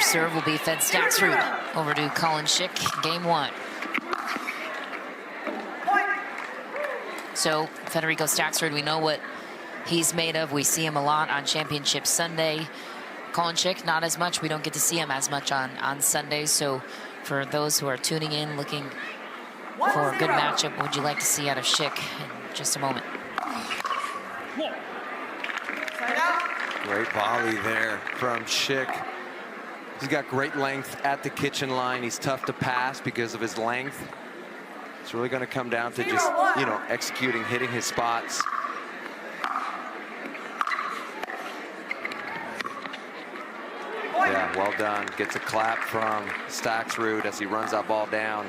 First serve will be Fed Staksrud over to Collin Shick, game 1. So Federico Staksrud, we know what he's made of. We see him a lot on Championship Sunday. Collin Shick, not as much. We don't get to see him as much on Sundays. So for those who are tuning in, looking for a good matchup, what would you like to see out of Shick in just a moment? Great volley there from Shick. He's got great length at the kitchen line. He's tough to pass because of his length. It's really going to come down to just, you know, executing, hitting his spots. Yeah, well done. Gets a clap from Staksrud as he runs that ball down.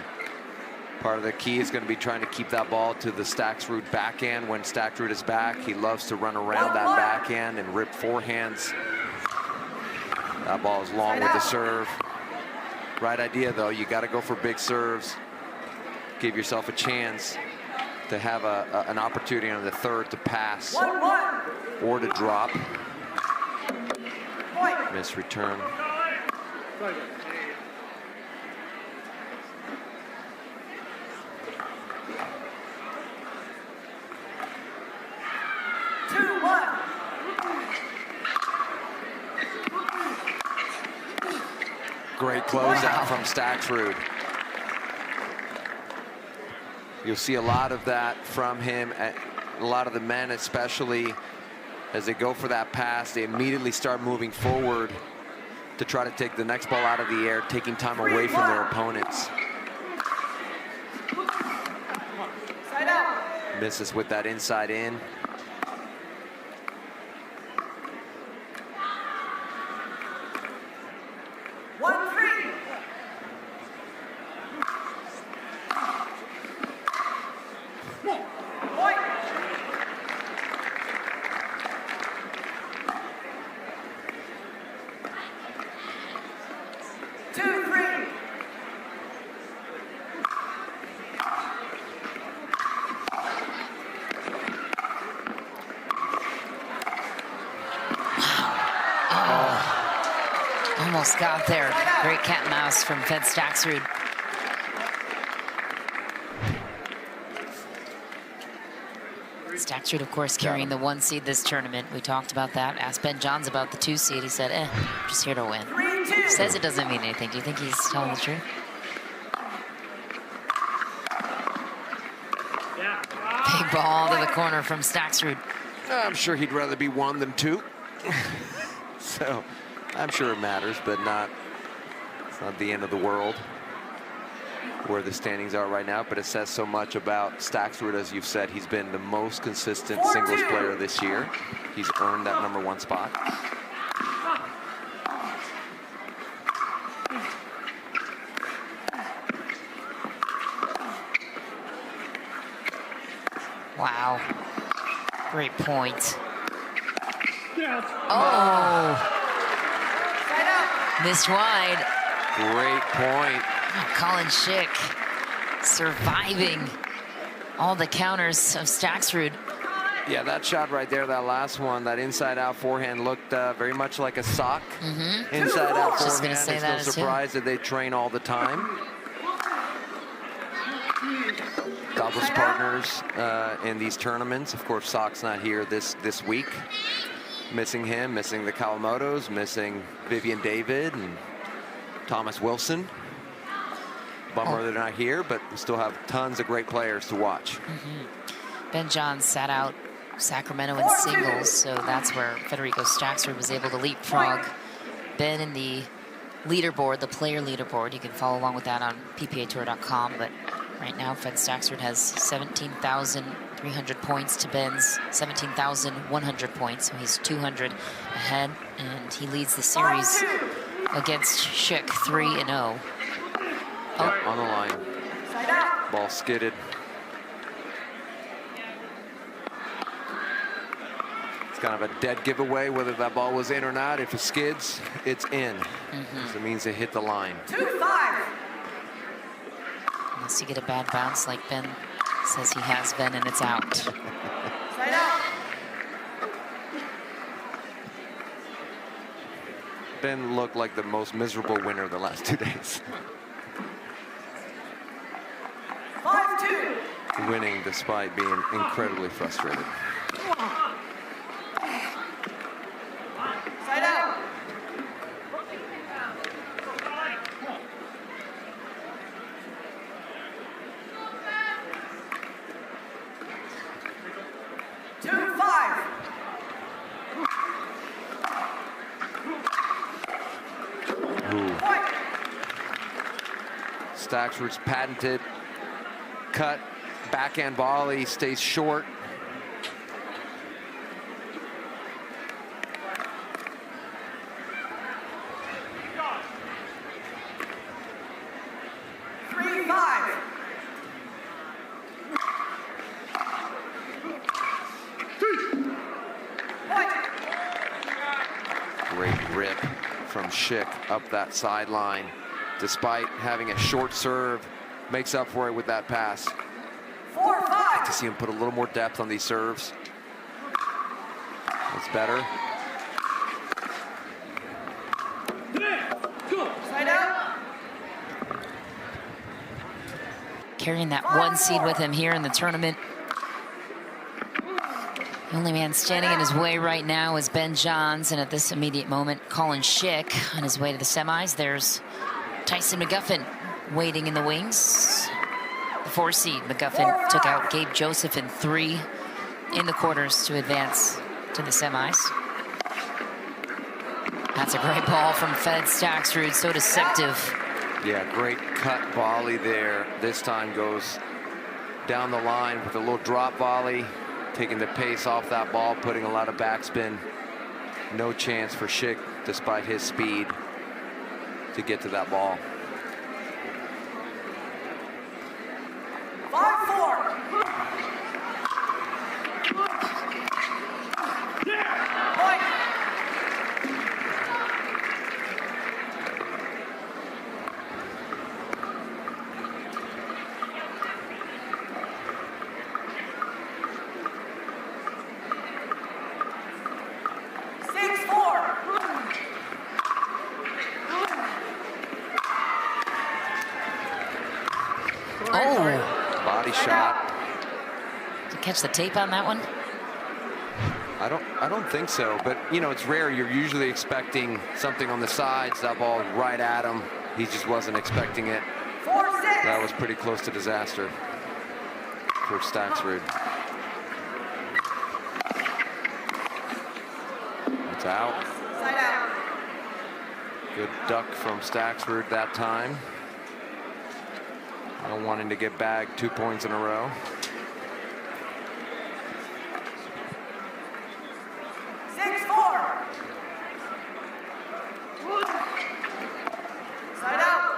Part of the key is going to be trying to keep that ball to the Staksrud backhand when Staksrud is back. He loves to run around that backhand and rip forehands. That ball is long with the serve. Right idea, though. You got to go for big serves. Give yourself a chance to have an opportunity on the third to pass or to drop. Miss return. Great closeout from Staksrud. You'll see a lot of that from him. A lot of the men, especially as they go for that pass, they immediately start moving forward to try to take the next ball out of the air, taking time away from their opponents. Misses with that inside in. Almost got there. Great cat and mouse from Fed Staksrud. Staksrud, of course, carrying the 1 seed this tournament. We talked about that. Asked Ben Johns about the 2 seed. He said, I'm just here to win. Says it doesn't mean anything. Do you think he's telling the truth? Big ball to the corner from Staksrud. I'm sure he'd rather be 1 than 2. So I'm sure it matters, but it's not the end of the world where the standings are right now. But it says so much about Staksrud. As you've said, he's been the most consistent singles player this year. He's earned that #1 spot. Wow. Great point. Oh. Missed wide. Great point. Oh, Collin Shick surviving all the counters of Staksrud. Yeah, that shot right there, that last one, that inside-out forehand looked very much like a sock. Inside-out forehand. It's no surprise that they train all the time. Doubles partners in these tournaments. Of course, Sock's not here this week. Missing him, missing the Kawamotos, missing Vivian David and Thomas Wilson. Bummer they're not here, but we still have tons of great players to watch. Ben Johns sat out Sacramento in singles, so that's where Federico Staksrud was able to leapfrog Ben in the leaderboard, the player leaderboard. You can follow along with that on ppatour.com, but right now Fed Staksrud has 17,300 points to Ben's 17,100 points, so he's 200 ahead, and he leads the series against Shick 3-0. Yep, on the line. Ball skidded. It's kind of a dead giveaway whether that ball was in or not. If it skids, it's in. So it means it hit the line. 2-5. Unless you get a bad bounce like Ben says he has been, and it's out. Ben looked like the most miserable winner the last 2 days. 5-2. Winning despite being incredibly frustrated. Side out. Staksrud's patented cut backhand volley stays short. Great rip from Shick up that sideline. Despite having a short serve, makes up for it with that pass. 4-5. Like to see him put a little more depth on these serves. That's better. Side out. Carrying that 1 seed with him here in the tournament. The only man standing in his way right now is Ben Johns, and at this immediate moment, Collin Shick on his way to the semis. There's Tyson McGuffin waiting in the wings. The 4 seed, McGuffin took out Gabe Joseph in 3 in the quarters to advance to the semis. That's a great ball from Fed Staksrud, so deceptive. Yeah, great cut volley there. This time goes down the line with a little drop volley, taking the pace off that ball, putting a lot of backspin. No chance for Shick, despite his speed, to get to that ball. 5-4. Point. Oh, Body shot. did you catch the tape on that one? I don't think so, but you know, it's rare. You're usually expecting something on the sides. That ball right at him. He just wasn't expecting it. 4-6. That was pretty close to disaster for Staksrud. It's out. Side out. Good duck from Staksrud that time. Not wanting to get bagged 2 points in a row. 6-4. Side out.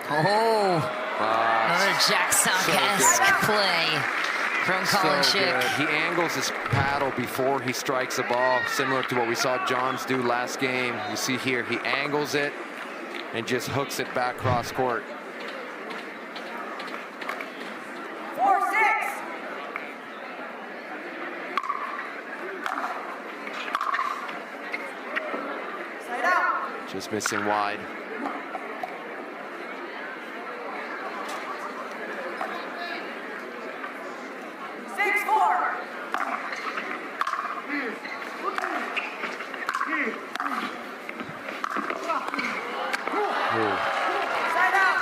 Oh, another Jack Sock-esque play from Collin Shick. He angles his paddle before he strikes the ball, similar to what we saw Johns do last game. You see here, he angles it and just hooks it back cross court. 4-6. Side out. Just missing wide. 6-4. Side out.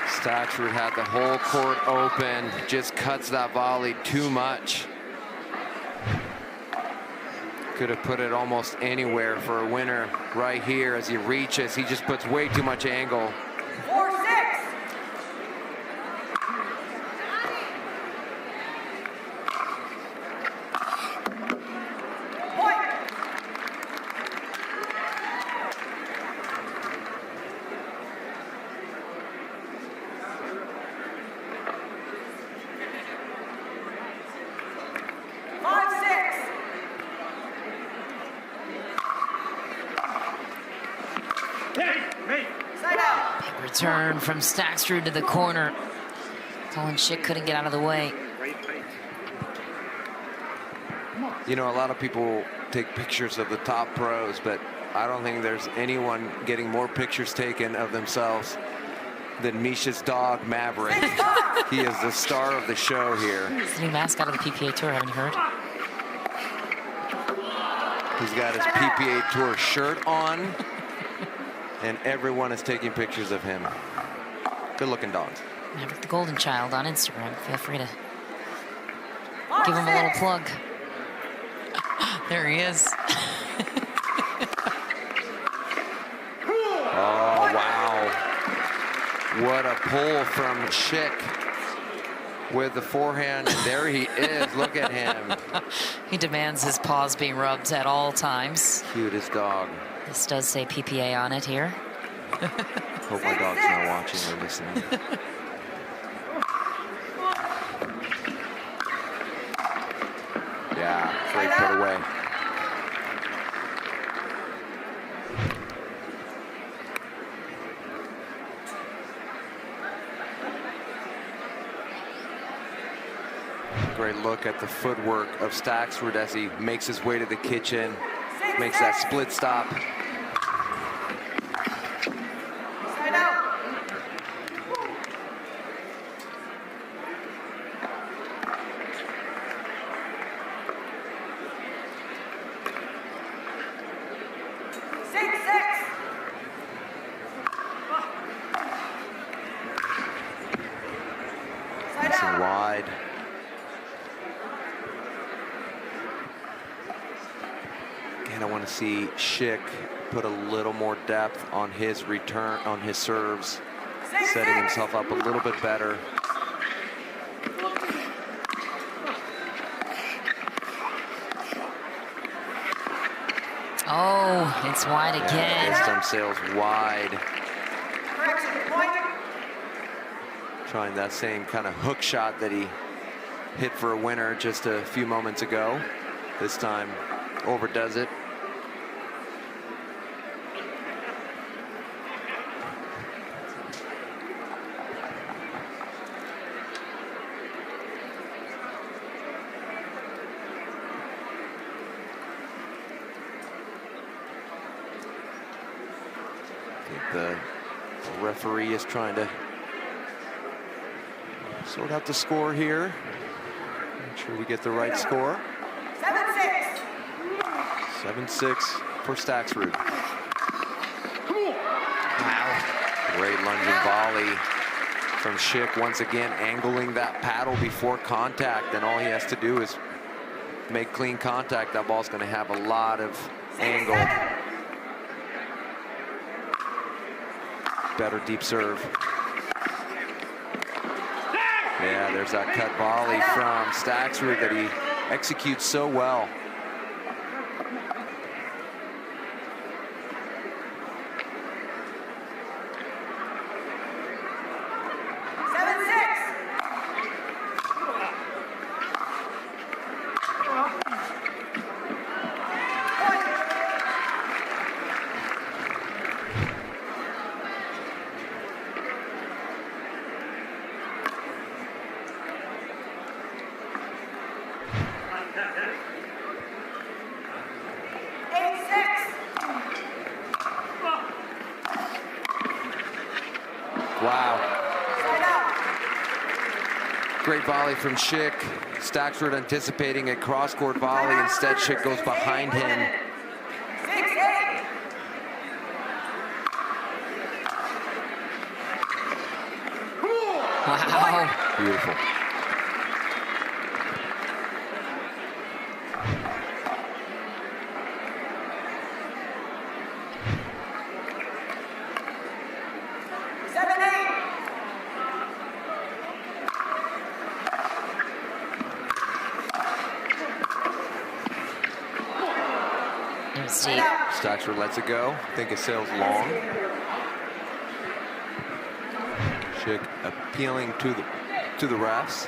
Staksrud had the whole court open, just cuts that volley too much. Could have put it almost anywhere for a winner right here. As he reaches, he just puts way too much angle. 4-6. turn from Staksrud to the corner. Collin Shick couldn't get out of the way. You know, a lot of people take pictures of the top pros, but I don't think there's anyone getting more pictures taken of themselves than Misha's dog, Maverick. He is the star of the show here. It's the new mascot of the PPA Tour, haven't you heard? He's got his PPA Tour shirt on, and everyone is taking pictures of him. Good-looking dogs. Maverick the Golden Child on Instagram. Feel free to give him a little plug. There he is. Oh, wow. What a pull from Shick with the forehand. And there he is. Look at him. He demands his paws being rubbed at all times. Cutest dog. This does say PPA on it here. Hope my dog's not watching or listening. Yeah, great put away. Great look at the footwork of Staksrud as he makes his way to the kitchen, makes that split stop. Side out. Nice and wide. Again, I want to see Shick put a little more depth on his return, on his serves, setting himself up a little bit better. Oh, it's wide again. Stump sails wide. Trying that same kind of hook shot that he hit for a winner just a few moments ago. This time overdoes it. I think the referee is trying to sort out the score here. Make sure we get the right score. 7-6. 7-6 for Staksrud. Wow. Great lunging volley from Shick, once again angling that paddle before contact, and all he has to do is make clean contact. That ball's going to have a lot of angle. Better deep serve. Yeah, there's that cut volley from Staksrud that he executes so well. Wow. Great volley from Shick. Staksrud anticipating a cross-court volley. Instead, Shick goes behind him. 6-8. Wow. Beautiful. Deep. Staksrud lets it go. I think it sails long. Shick appealing to the refs.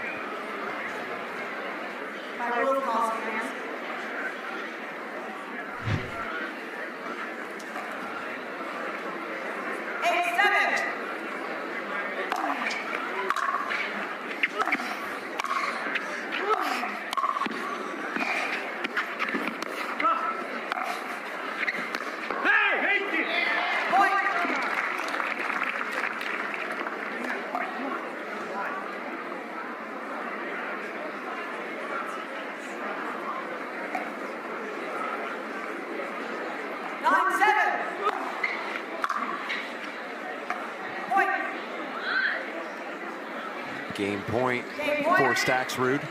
Game point for Staksrud.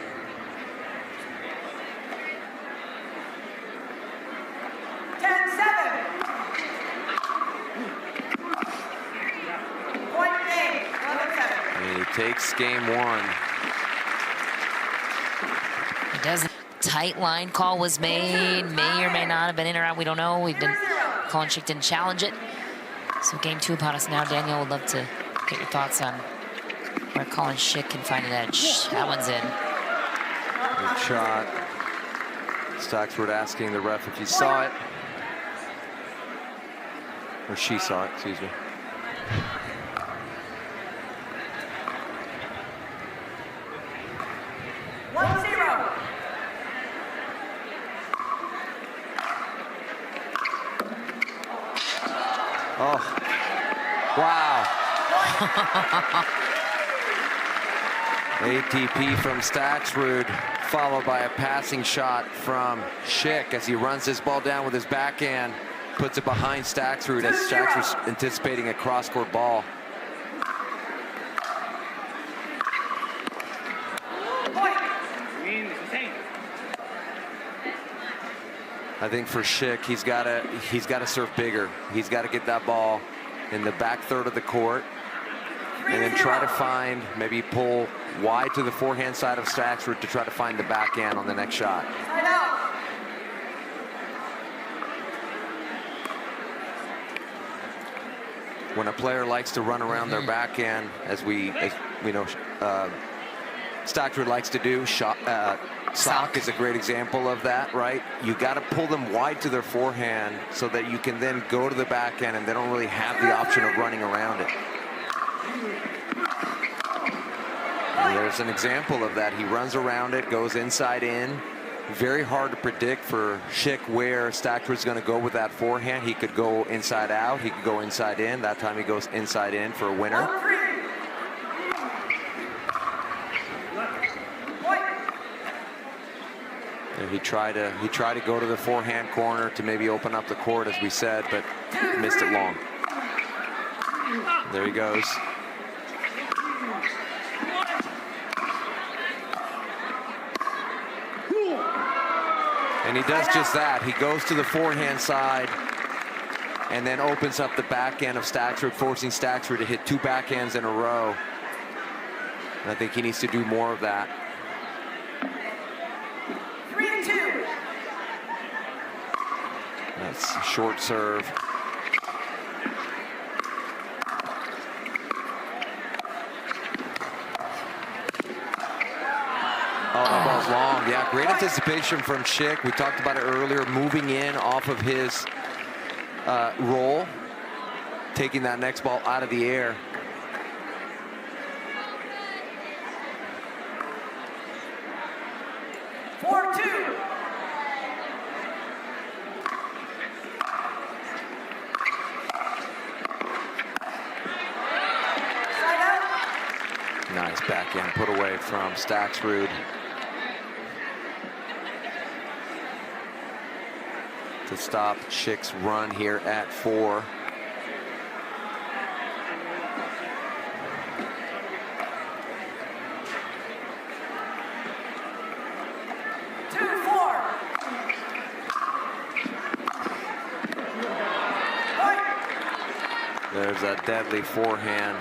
And he takes game one. He doesn't. Tight line call was made. May or may not have been in or out. We don't know. Collin Shick didn't challenge it. So game two upon us now. Daniel, would love to get your thoughts on where Collin Shick can find an edge. That one's in. Good shot. Staksrud asking the ref if he saw it. Or she saw it, excuse me. Oh, wow. ATP from Staksrud, followed by a passing shot from Shick as he runs this ball down with his backhand, puts it behind Staksrud as Staksrud's anticipating a cross-court ball. I think for Shick, he's got to serve bigger. He's got to get that ball in the back third of the court, and then try to find, maybe pull wide to the forehand side of Staksrud to try to find the backhand on the next shot. When a player likes to run around their backhand, as we know, Staksrud likes to do, Sock is a great example of that, right? You got to pull them wide to their forehand so that you can then go to the backhand and they don't really have the option of running around it. And there's an example of that. He runs around it, goes inside in. Very hard to predict for Shick where Staksrud's going to go with that forehand. He could go inside out. He could go inside in. That time he goes inside in for a winner. He tried to go to the forehand corner to maybe open up the court, as we said, but missed it long. There he goes. And he does just that. He goes to the forehand side and then opens up the backhand of Staksrud, forcing Staksrud to hit two backhands in a row. And I think he needs to do more of that. 3-2. That's a short serve. Oh, that ball's long. Yeah, great anticipation from Shick. We talked about it earlier, moving in off of his roll, taking that next ball out of the air. Nice backhand put away from Staksrud. To stop Shick's run here at 4. There's a deadly forehand.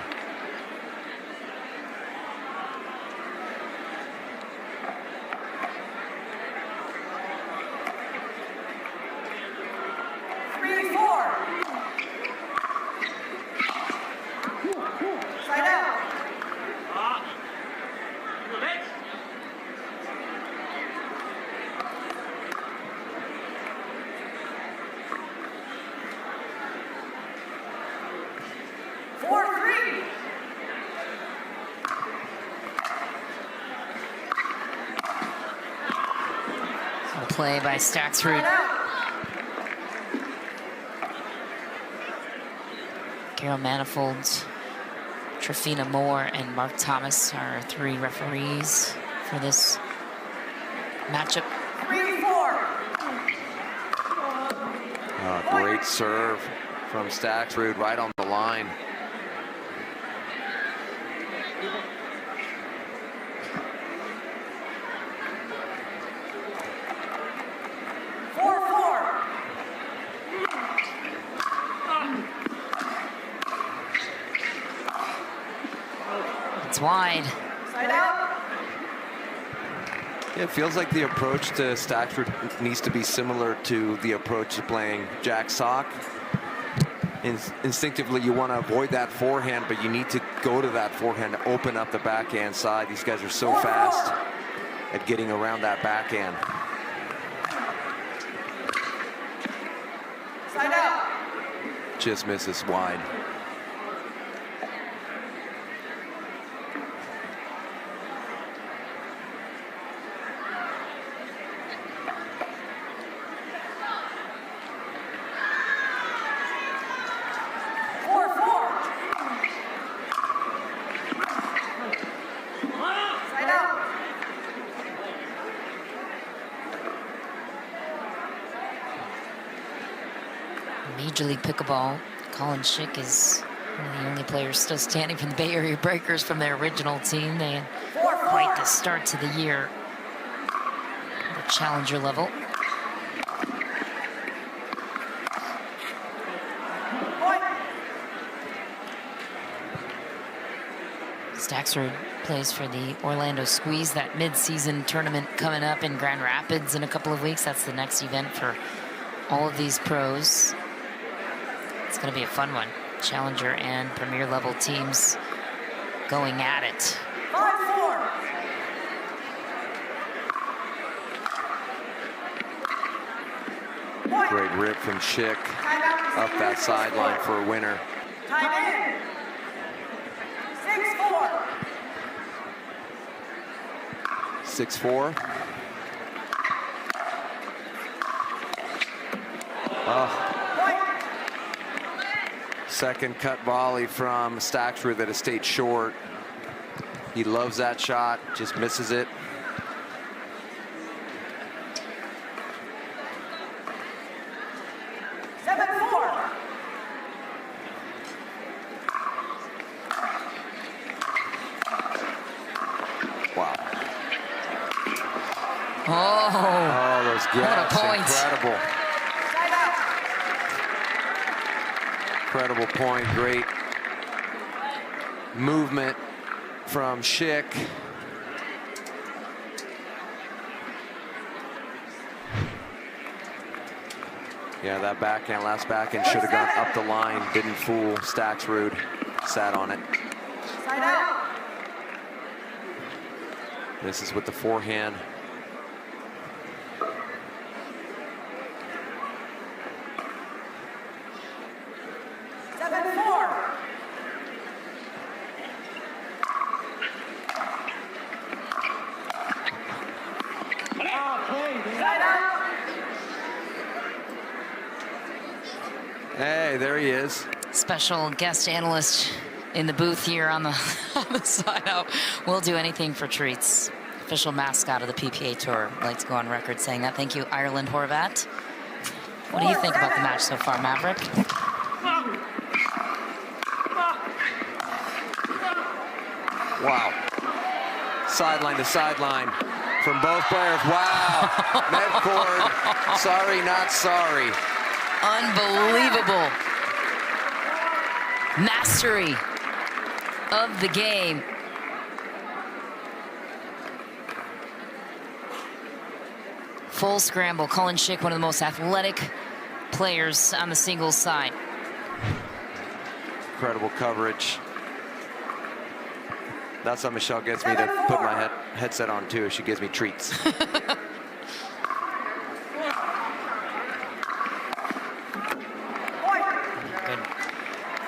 Play by Staksrud. Carol Manifold, Trifina Moore, and Mark Thomas are 3 referees for this matchup. 3-4. Great serve from Staksrud, right on the line. wide. Side out. Yeah, it feels like the approach to Staksrud needs to be similar to the approach to playing Jack Sock. Instinctively, you want to avoid that forehand, but you need to go to that forehand to open up the backhand side. These guys are so fast at getting around that backhand. Side out. Just misses wide. Major League Pickleball, Collin Shick is one of the only players still standing from the Bay Area Breakers from their original team. They had quite the start to the year, the challenger level. Staksrud plays for the Orlando Squeeze, that mid-season tournament coming up in Grand Rapids in a couple of weeks. That's the next event for all of these pros. It's going to be a fun one. Challenger and premier level teams going at it. 5-4. Great rip from Shick up that sideline for a winner. Time in. 6-4. 6-4. Oh. Second cut volley from Staksrud that has stayed short. He loves that shot, just misses it. Wow. Oh, those gaps, incredible. Incredible point, great movement from Shick. Yeah, that backhand, last backhand should have gone up the line, didn't fool Staksrud, sat on it. Side out. This is with the forehand. Hey, there he is. Special guest analyst in the booth here on the, side out. We'll do anything for treats. Official mascot of the PPA Tour. I'd like to go on record saying that. Thank you, Ireland Horvat. What do you think about the match so far, Maverick? Wow. Sideline to sideline from both players. Wow. Medcord, sorry, not sorry. Unbelievable mastery of the game. Full scramble. Collin Shick, one of the most athletic players on the singles side. Incredible coverage. That's how Michelle gets me to put my headset on too. She gives me treats.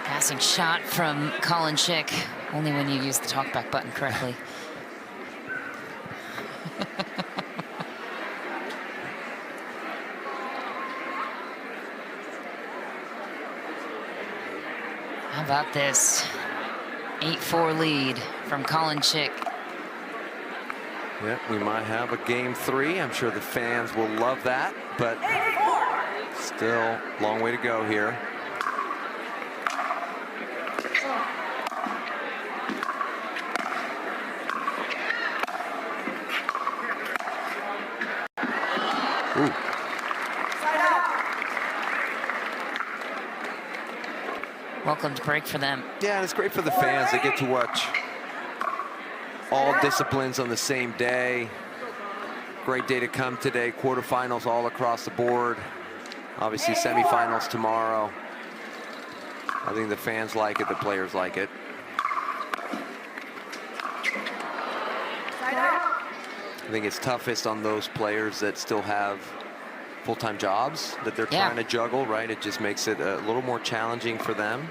Passing shot from Collin Shick, only when you use the talkback button correctly. How about this? 8-4 lead from Collin Shick. Yeah, we might have a game 3. I'm sure the fans will love that, but still a long way to go here. Ooh. Welcome to break for them. Yeah, and it's great for the fans. They get to watch all disciplines on the same day. Great day to come today. Quarterfinals all across the board. Obviously semifinals tomorrow. I think the fans like it, the players like it. Side out. I think it's toughest on those players that still have full-time jobs that they're trying to juggle, right? It just makes it a little more challenging for them.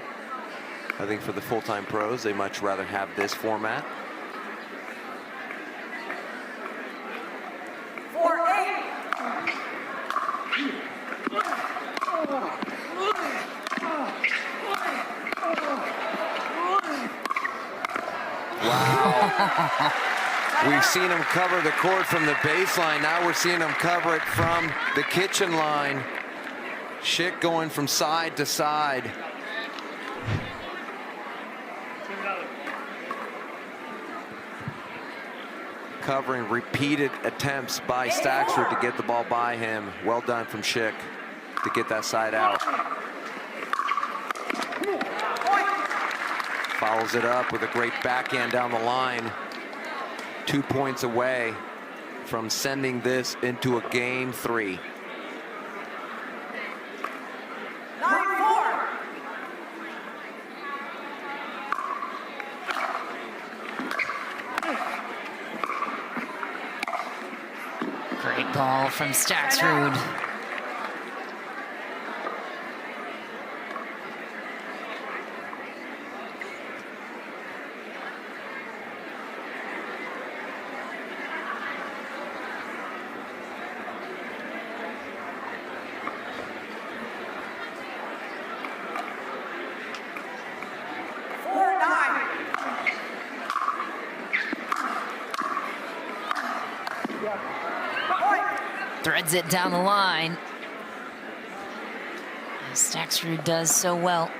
I think for the full-time pros, they much rather have this format. 4-8. Wow. We've seen him cover the court from the baseline. Now we're seeing him cover it from the kitchen line. Shick going from side to side. Covering repeated attempts by Staksrud to get the ball by him. Well done from Shick to get that side out. Follows it up with a great backhand down the line. 2 points away from sending this into a game 3. 9-4. Great ball from Staksrud. Threads it down the line. Staksrud does so well.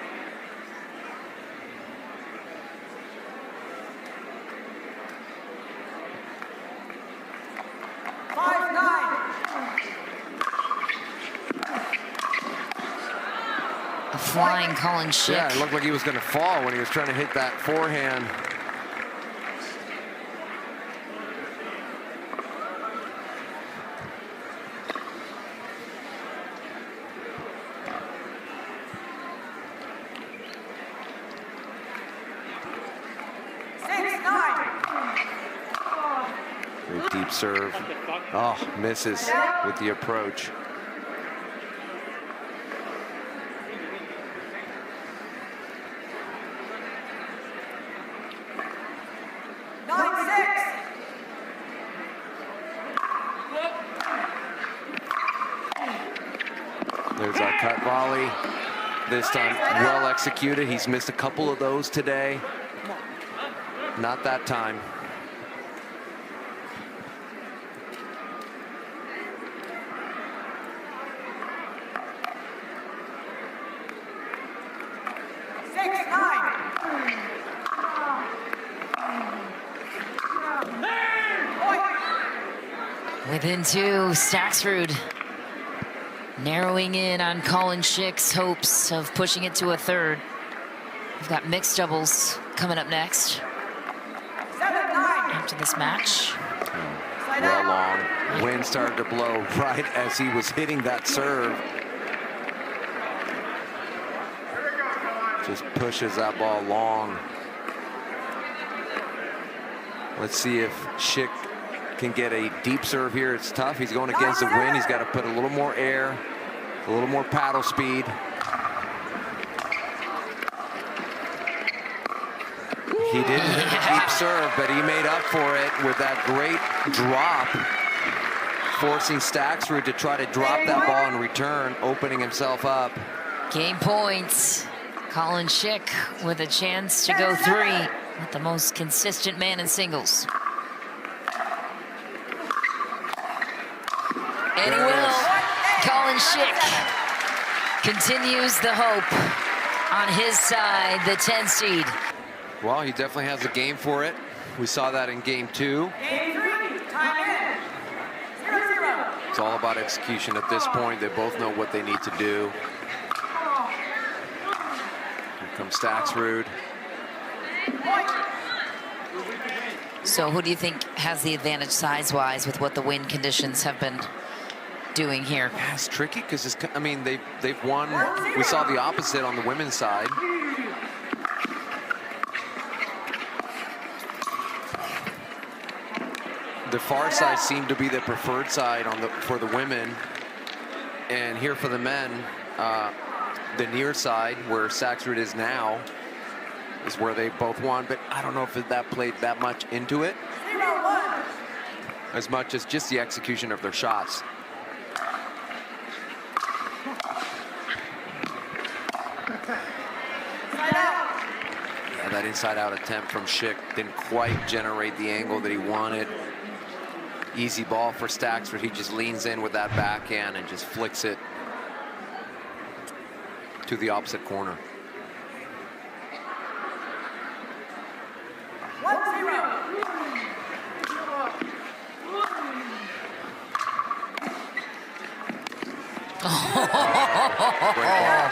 A flying Collin Shick. Yeah, it looked like he was going to fall when he was trying to hit that forehand. Great deep serve. Oh, misses with the approach. There's our cut volley. This time well executed. He's missed a couple of those today. Not that time. Within 2, Staksrud narrowing in on Collin Shick's hopes of pushing it to a third. We've got mixed doubles coming up next after this match. Well long. Wind started to blow right as he was hitting that serve. Just pushes that ball long. Let's see if Shick can get a deep serve here. It's tough. He's going against the wind. He's got to put a little more air, a little more paddle speed. He didn't hit a deep serve, but he made up for it with that great drop, forcing Staksrud to try to drop that ball in return, opening himself up. Game points. Collin Shick with a chance to go 3 with the most consistent man in singles. And he will. Collin Shick continues the hope on his side, the 10 seed. Well, he definitely has a game for it. We saw that in game 2. Game 3, time in. 0-0. It's all about execution at this point. They both know what they need to do. Here comes Staksrud. So who do you think has the advantage size-wise with what the wind conditions have been doing here? Yeah, it's tricky because I mean they've won. We saw the opposite on the women's side. The far side seemed to be the preferred side for the women, and here for the men, the near side where Staksrud is now is where they both won. But I don't know if that played that much into it, as much as just the execution of their shots. Yeah, that inside-out attempt from Shick didn't quite generate the angle that he wanted. Easy ball for Staksrud. He just leans in with that backhand and just flicks it to the opposite corner. 1-0. Great ball.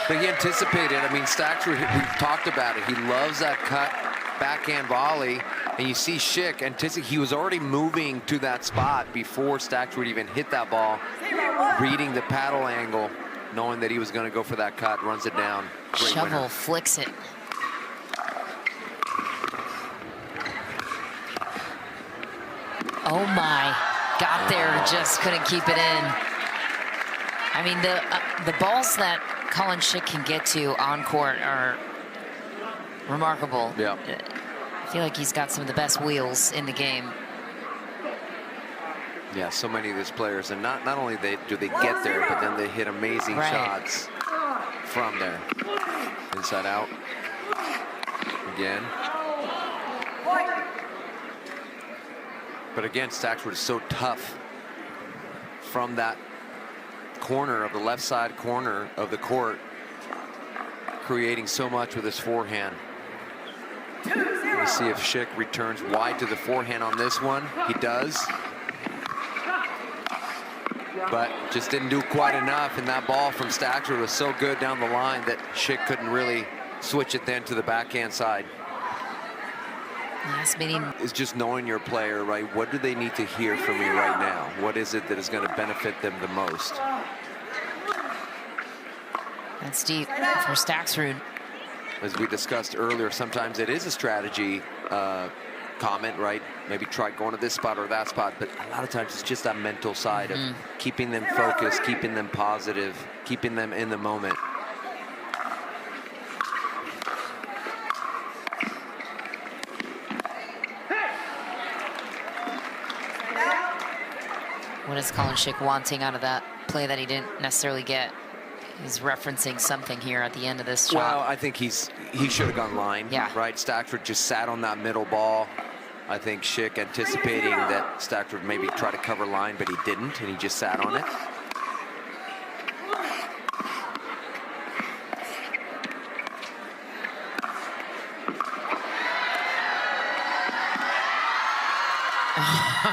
But he anticipated. I mean, Staksrud, we talked about it. He loves that cut backhand volley. And you see Shick anticipate. He was already moving to that spot before Staksrud even hit that ball, reading the paddle angle, knowing that he was going to go for that cut, runs it down. Great Shovel winner. flicks it. Oh my, got there, just couldn't keep it in. I mean, the balls that Collin Shick can get to on court are remarkable. Yeah. I feel like he's got some of the best wheels in the game. Yeah, so many of these players, and not only do they get there, but then they hit amazing shots from there. Inside out. Again. But again, Staksrud is so tough from that corner of the left side corner of the court, creating so much with his forehand. Let's see if Shick returns wide to the forehand on this one. He does. But just didn't do quite enough, and that ball from Staksrud was so good down the line that Shick couldn't really switch it then to the backhand side. Last meeting. Is just knowing your player, right? What do they need to hear from me right now? What is it that is going to benefit them the most? That's deep for Staksrud. As we discussed earlier, sometimes it is a strategy comment, right? Maybe try going to this spot or that spot, but a lot of times it's just that mental side of keeping them focused, keeping them positive, keeping them in the moment. What is Collin Shick wanting out of that play that he didn't necessarily get? He's referencing something here at the end of this shot. Well, I think he should have gone line, right? Staksrud just sat on that middle ball. I think Shick anticipating that Staksrud maybe try to cover line, but he didn't, and he just sat on it.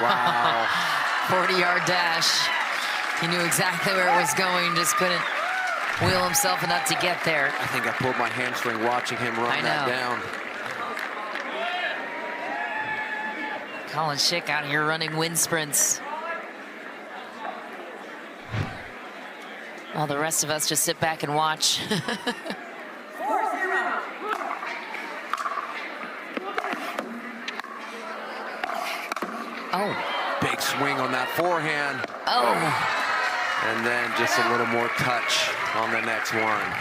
Wow. 40-yard dash. He knew exactly where it was going, just couldn't wheel himself enough to get there. I think I pulled my hamstring watching him run that down. Collin Shick out here running wind sprints, while the rest of us just sit back and watch. 4-0. Oh. Big swing on that forehand. Oh. And then just a little more touch on the next one.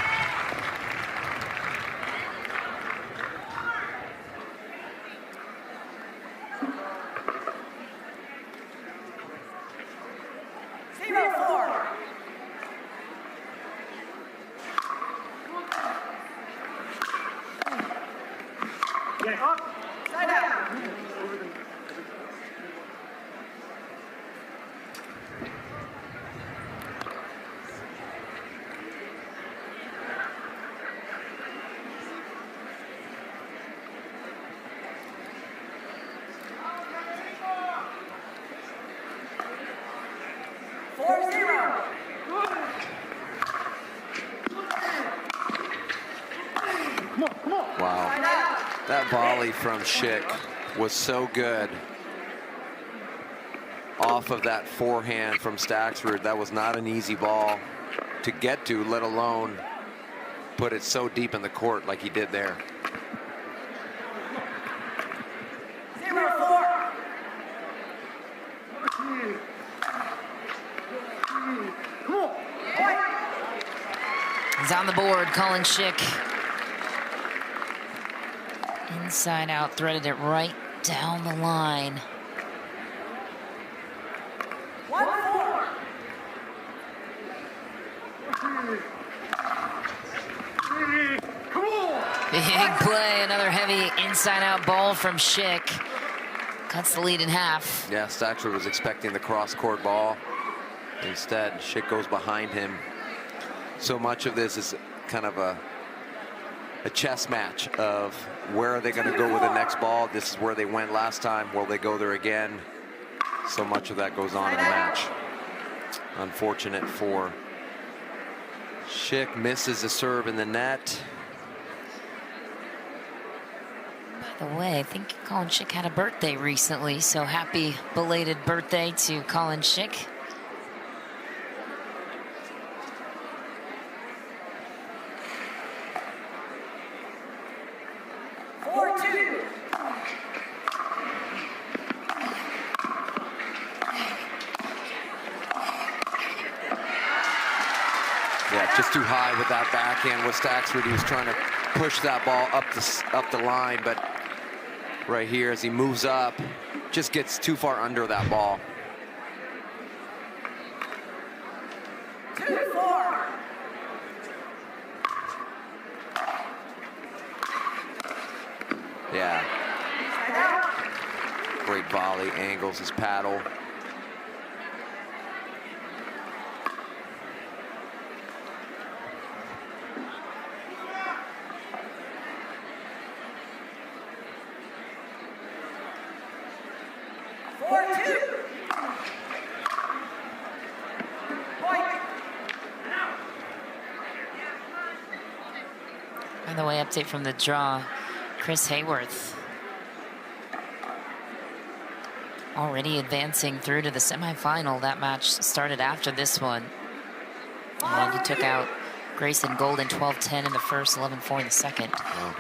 Wow, that volley from Shick was so good off of that forehand from Staksrud. That was not an easy ball to get to, let alone put it so deep in the court like he did there. 0-4. He's on the board, Collin Shick. Inside out, threaded it right down the line. 1-4. Big play, another heavy inside out ball from Shick. Cuts the lead in half. Yeah, Staksrud was expecting the cross-court ball. Instead, Shick goes behind him. So much of this is kind of a chess match of where are they going to go with the next ball. This is where they went last time. Will they go there again? So much of that goes on in the match. Unfortunate for Shick. Misses a serve in the net. By the way, I think Collin Shick had a birthday recently, so happy belated birthday to Collin Shick. Just too high with that backhand with Staksrud. He was trying to push that ball up the line, but right here as he moves up, just gets too far under that ball. 2-4. Yeah. Great volley, angles his paddle. By the way, update from the draw, Chris Hayworth already advancing through to the semifinal. That match started after this one. And he took out Grayson Golden 12-10 in the first, 11-4 in the second. Oh.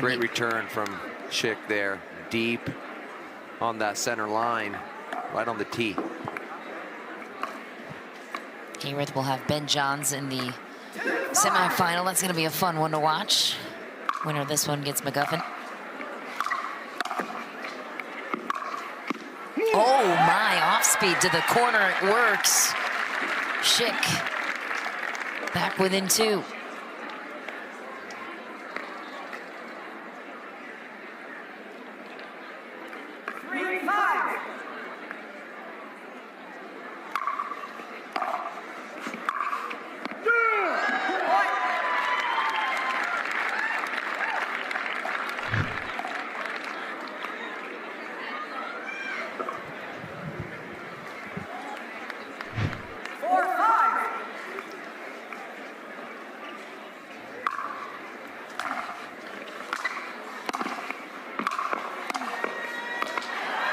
Great return from Shick there, deep on that center line, right on the tee. Hayworth will have Ben Johns in the semifinal. That's going to be a fun one to watch. Winner of this one gets McGuffin. Oh my, off speed to the corner, it works. Shick back within 2.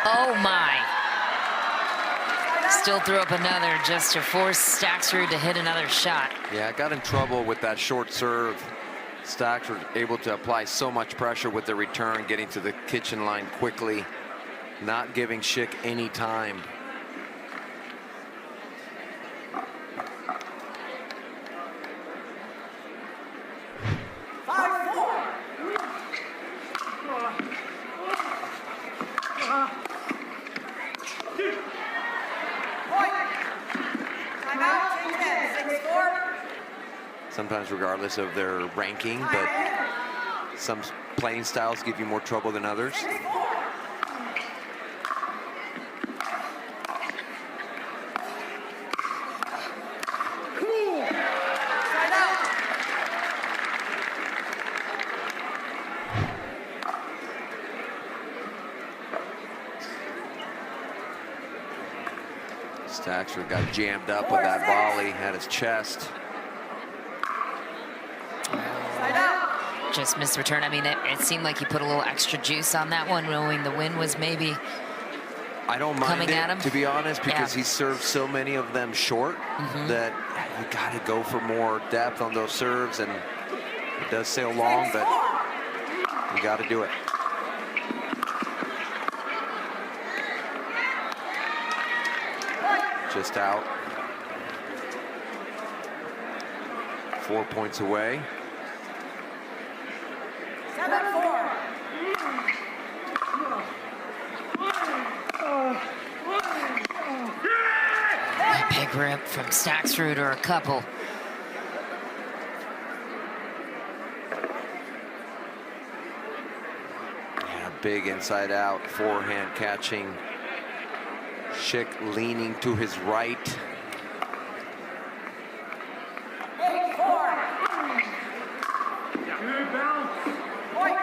Oh my. Still threw up another just to force Staksrud to hit another shot. Yeah, got in trouble with that short serve. Staksrud able to apply so much pressure with the return, getting to the kitchen line quickly, not giving Shick any time. Sometimes regardless of their ranking, but some playing styles give you more trouble than others. Staksrud got jammed up with that volley at his chest. just missed return. I mean, it seemed like he put a little extra juice on that one, knowing the wind was maybe I don't mind coming at him. to be honest, because Yeah. he served so many of them short that you got to go for more depth on those serves, and it does sail long, but you got to do it. Just out. 4 points away. 7-4. A big rip from Staksrud or a couple. Yeah, big inside out, forehand catching. Shick leaning to his right. 8-4. Point.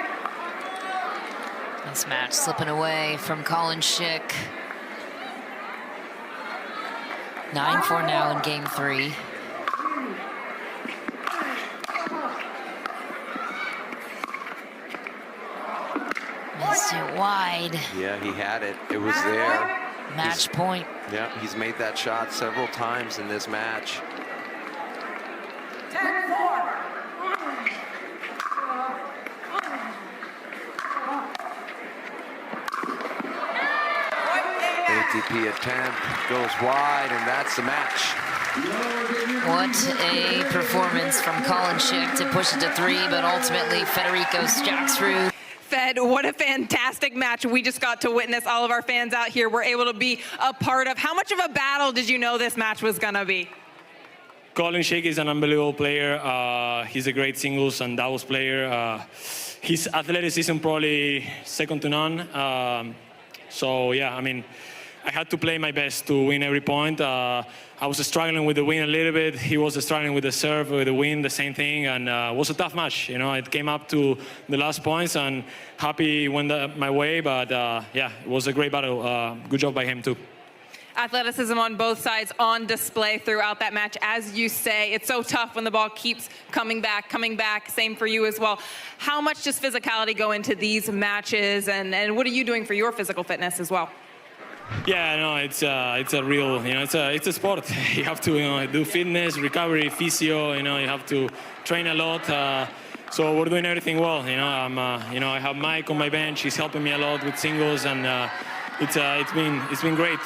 This match slipping away from Collin Shick. 9-4 now in game 3. Missed it wide. Yeah, he had it. It was there. Match point. Yeah, he's made that shot several times in this match. 10-4. ATP attempt goes wide, and that's the match. What a performance from Collin Shick to push it to 3, but ultimately Federico Staksrud. Fed, what a fantastic match we just got to witness. All of our fans out here were able to be a part of. How much of a battle did you know this match was going to be? Collin Shick is an unbelievable player. He's a great singles and doubles player. His athleticism probably second to none. So yeah, I mean, I had to play my best to win every point. I was struggling with the win a little bit. He was struggling with the serve, with the win, the same thing, and it was a tough match. You know, it came up to the last points, and happy went my way. But yeah, it was a great battle. Good job by him too. Athleticism on both sides on display throughout that match. As you say, it's so tough when the ball keeps coming back. Same for you as well. How much does physicality go into these matches, and what are you doing for your physical fitness as well? Yeah, no, it's a real, you know, it's a sport. You have to, do fitness, recovery, physio. You know, you have to train a lot. So we're doing everything well. You know, I have Mike on my bench. He's helping me a lot with singles, and it's been great.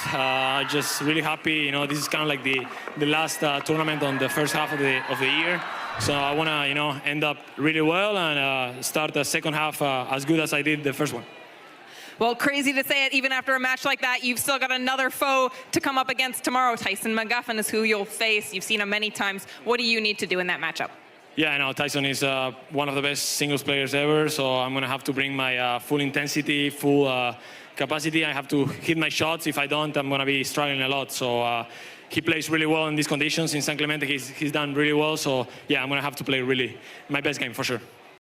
Just really happy. You know, this is kind of like the last tournament on the first half of the year. So I want to, end up really well and start the second half as good as I did the first one. Well, crazy to say it, even after a match like that, you've still got another foe to come up against tomorrow. Tyson McGuffin is who you'll face. You've seen him many times. What do you need to do in that matchup? Yeah, I know Tyson is one of the best singles players ever, so I'm going to have to bring my full intensity, full capacity. I have to hit my shots. If I don't, I'm going to be struggling a lot. So he plays really well in these conditions. In San Clemente, he's done really well. So yeah, I'm going to have to play really my best game for sure.